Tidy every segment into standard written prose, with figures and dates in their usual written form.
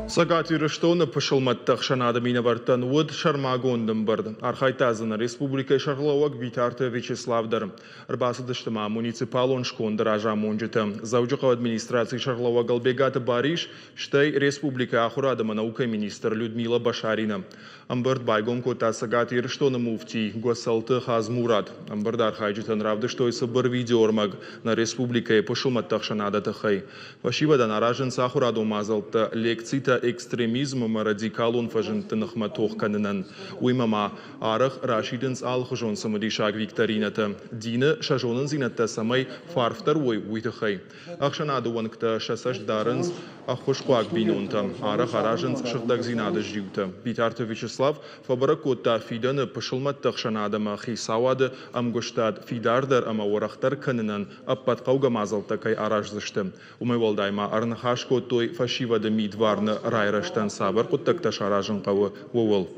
Сагати Рештона пошелматтах шанада минавартан уд шармагондым барды. Архайтазына республика шарлауак Витарта Вячеславдар. Арбасадыштыма муниципалон шкондыр ажамонжыты. Заужықы администрации шарлауак албегаты бариш, штай республика ахурадыма наука министр Людмила Башарина. Амбырд байгон кота Сагати Рештона муфти Госалты Хазмурат. Амбырд архайджытын равды штойсы бір видеормаг на республика пошелматтах шанада тахай. Вашивадан аражын сахураду мазалты лекцита экстремизмом радикалун фажентынық матоқ канынан. Уймама арық Рашидынс алхыжон самадишаг викторинаты. Дины шажонын зинатта самай фарфтар уйтықай. Ақшанады уанкта шасаш дарынс ахушқуак бинунта. Арық аражынс шықдаг зинады жиуты. Витарта Вячеслав фабаракотта фиданы пышылматтық шанадыма хисауады амгуштад фидардар ама орақтар канынан аппатқауға мазалтакай аражзышты. Умайвалдайма арнахашко той фашивады мидварны райраштан сабар куттакта шаражын қауы уол.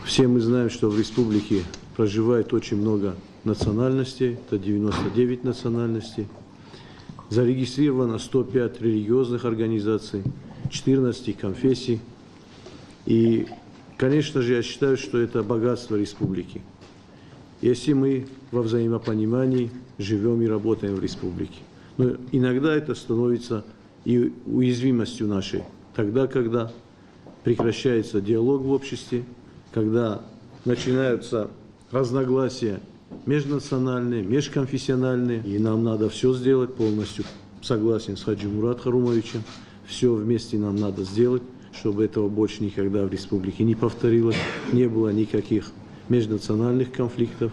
Все мы знаем, что в республике проживает очень много национальностей, это 99 национальностей. Зарегистрировано 105 религиозных организаций, 14 конфессий. И, конечно же, я считаю, что это богатство республики. Если мы во взаимопонимании живем и работаем в республике. Но иногда это становится и уязвимостью нашей. Тогда, когда прекращается диалог в обществе, когда начинаются разногласия межнациональные, межконфессиональные, и нам надо все сделать, полностью согласен с Хаджи Мурат Харумовичем, все вместе нам надо сделать, чтобы этого больше никогда в республике не повторилось, не было никаких межнациональных конфликтов.